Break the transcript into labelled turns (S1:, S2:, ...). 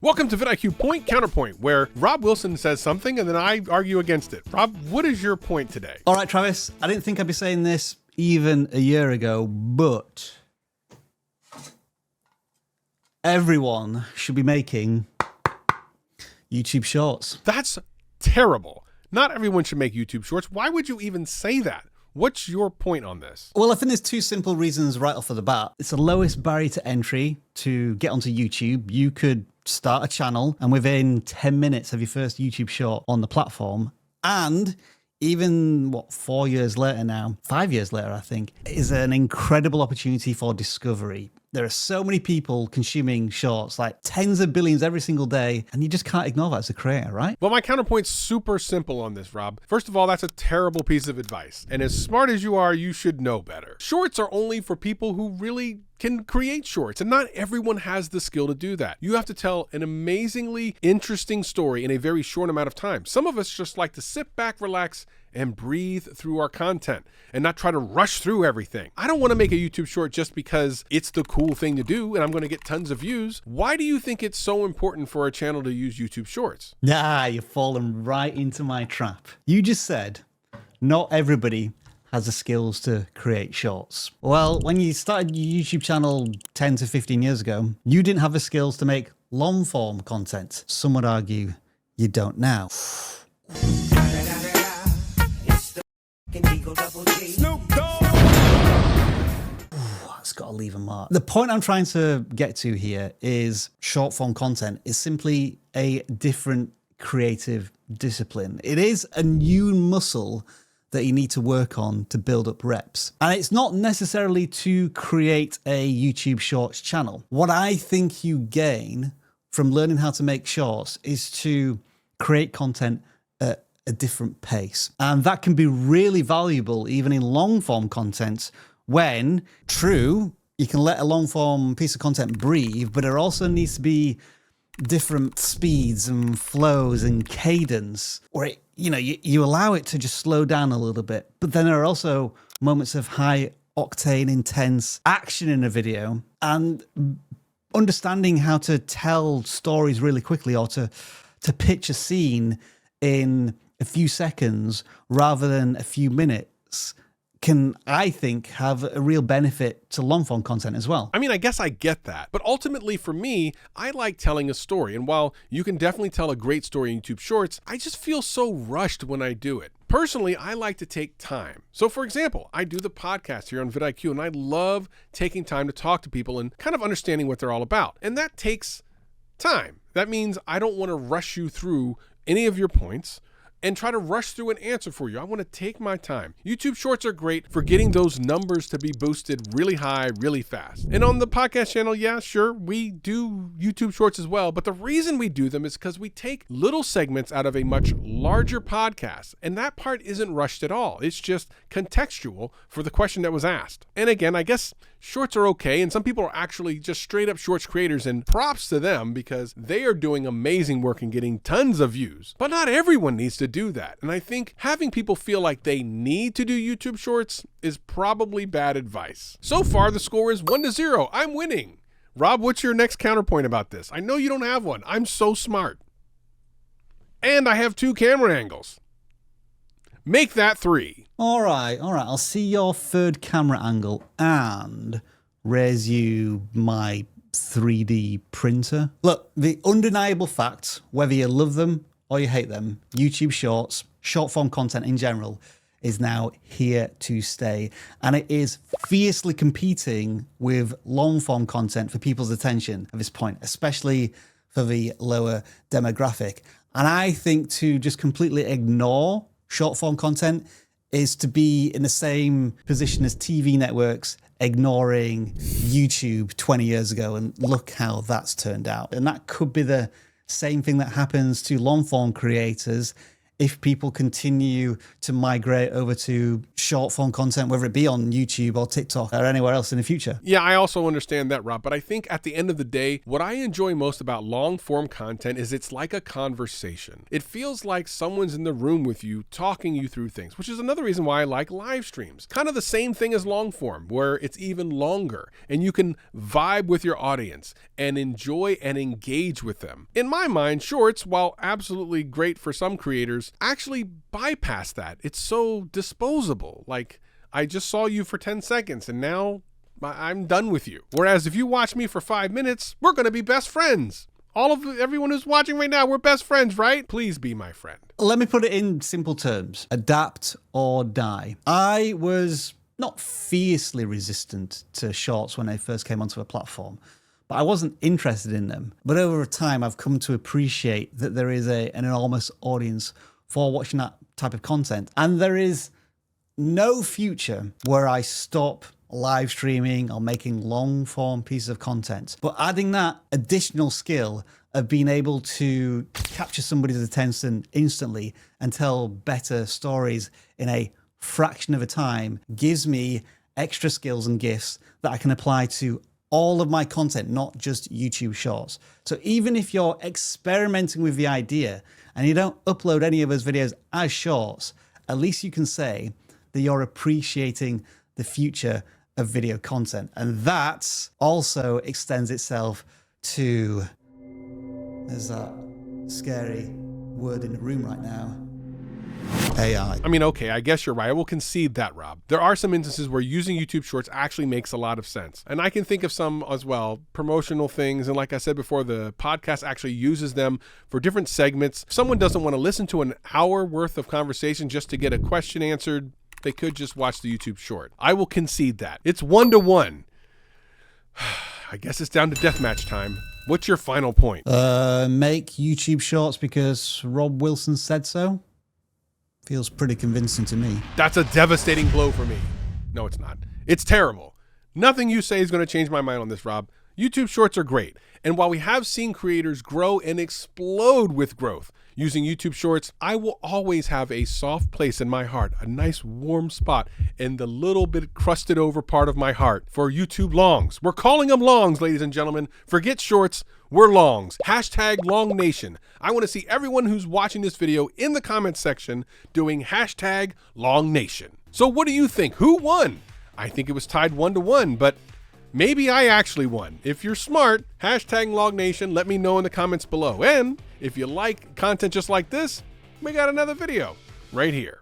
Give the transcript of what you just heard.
S1: Welcome to vidIQ Point Counterpoint, where Rob Wilson says something and then I argue against it. Rob, what is your point today?
S2: All right, Travis, I didn't think I'd be saying this even a year ago, but everyone should be making YouTube Shorts.
S1: That's terrible. Not everyone should make YouTube Shorts. Why would you even say that? What's your point on this?
S2: Well, I think there's two simple reasons right off of the bat. It's the lowest barrier to entry to get onto YouTube. You could start a channel and within 10 minutes have your first YouTube short on the platform. And even, 4 years later now, 5 years later, I think, is an incredible opportunity for discovery. There are so many people consuming shorts, like tens of billions every single day, and you just can't ignore that as a creator, right?
S1: Well, my counterpoint's super simple on this, Rob. First of all, that's a terrible piece of advice. And as smart as you are, you should know better. Shorts are only for people who really can create shorts, and not everyone has the skill to do that. You have to tell an amazingly interesting story in a very short amount of time. Some of us just like to sit back, relax, and breathe through our content and not try to rush through everything. I don't want to make a YouTube short just because it's the cool thing to do and I'm going to get tons of views. Why do you think it's so important for a channel to use YouTube Shorts?
S2: You've fallen right into my trap. You just said not everybody has the skills to create shorts. Well, when you started your YouTube channel 10 to 15 years ago, you didn't have the skills to make long form content. Some would argue you don't now. It's got to leave a mark. The point I'm trying to get to here is short form content is simply a different creative discipline. It is a new muscle that you need to work on to build up reps. And it's not necessarily to create a YouTube Shorts channel. What I think you gain from learning how to make shorts is to create content at a different pace. And that can be really valuable even in long form content when, true, you can let a long form piece of content breathe, but there also needs to be different speeds and flows and cadence where it, you allow it to just slow down a little bit. But then there are also moments of high octane, intense action in a video, and understanding how to tell stories really quickly or to pitch a scene in a few seconds rather than a few minutes can, I think, have a real benefit to long form content as well.
S1: I mean, I guess I get that. But ultimately for me, I like telling a story. And while you can definitely tell a great story in YouTube Shorts, I just feel so rushed when I do it. Personally, I like to take time. So for example, I do the podcast here on vidIQ, and I love taking time to talk to people and kind of understanding what they're all about. And that takes time. That means I don't want to rush you through any of your points and try to rush through an answer for you. I want to take my time. YouTube Shorts are great for getting those numbers to be boosted really high, really fast. And on the podcast channel, yeah, sure, we do YouTube Shorts as well. But the reason we do them is because we take little segments out of a much larger podcast. And that part isn't rushed at all. It's just contextual for the question that was asked. And again, I guess shorts are okay. And some people are actually just straight up shorts creators, and props to them because they are doing amazing work and getting tons of views. But not everyone needs to do that. And I think having people feel like they need to do YouTube Shorts is probably bad advice. So far, the score is 1-0. I'm winning. Rob, what's your next counterpoint about this? I know you don't have one. I'm so smart. And I have 2 camera angles. Make that 3.
S2: All right. I'll see your third camera angle and raise you my 3D printer. Look, the undeniable fact, whether you love them or you hate them, YouTube Shorts, short form content in general, is now here to stay. And it is fiercely competing with long form content for people's attention at this point, especially for the lower demographic. And I think to just completely ignore short form content is to be in the same position as TV networks ignoring YouTube 20 years ago. And look how that's turned out. And that could be the same thing that happens to long form creators if people continue to migrate over to short form content, whether it be on YouTube or TikTok or anywhere else in the future.
S1: Yeah, I also understand that, Rob, but I think at the end of the day, what I enjoy most about long form content is it's like a conversation. It feels like someone's in the room with you, talking you through things, which is another reason why I like live streams. Kind of the same thing as long form, where it's even longer and you can vibe with your audience and enjoy and engage with them. In my mind, shorts, while absolutely great for some creators, actually bypass that. It's so disposable. Like, I just saw you for 10 seconds and now I'm done with you. Whereas if you watch me for 5 minutes, we're going to be best friends. Everyone who's watching right now, we're best friends, right? Please be my friend.
S2: Let me put it in simple terms. Adapt or die. I was not fiercely resistant to shorts when they first came onto a platform, but I wasn't interested in them. But over time, I've come to appreciate that there is an enormous audience for watching that type of content. And there is no future where I stop live streaming or making long form pieces of content. But adding that additional skill of being able to capture somebody's attention instantly and tell better stories in a fraction of a time gives me extra skills and gifts that I can apply to all of my content, not just YouTube Shorts. So even if you're experimenting with the idea and you don't upload any of those videos as shorts, at least you can say that you're appreciating the future of video content. And that also extends itself to, there's that scary word in the room right now, AI.
S1: I mean, okay, I guess you're right. I will concede that, Rob. There are some instances where using YouTube Shorts actually makes a lot of sense. And I can think of some as well, promotional things. And like I said before, the podcast actually uses them for different segments. If someone doesn't want to listen to an hour worth of conversation just to get a question answered, they could just watch the YouTube short. I will concede that. It's 1-to-1. I guess it's down to deathmatch time. What's your final point?
S2: Make YouTube Shorts because Rob Wilson said so. Feels pretty convincing to me.
S1: That's a devastating blow for me. No, it's not. It's terrible. Nothing you say is going to change my mind on this, Rob. YouTube Shorts are great. And while we have seen creators grow and explode with growth using YouTube Shorts, I will always have a soft place in my heart, a nice warm spot in the little bit crusted over part of my heart for YouTube Longs. We're calling them Longs, ladies and gentlemen. Forget Shorts, we're Longs. Hashtag Long Nation. I want to see everyone who's watching this video in the comments section doing hashtag Long Nation. So what do you think? Who won? I think it was tied 1-to-1, but maybe I actually won. If you're smart, hashtag Long Nation, let me know in the comments below. And if you like content just like this, we got another video right here.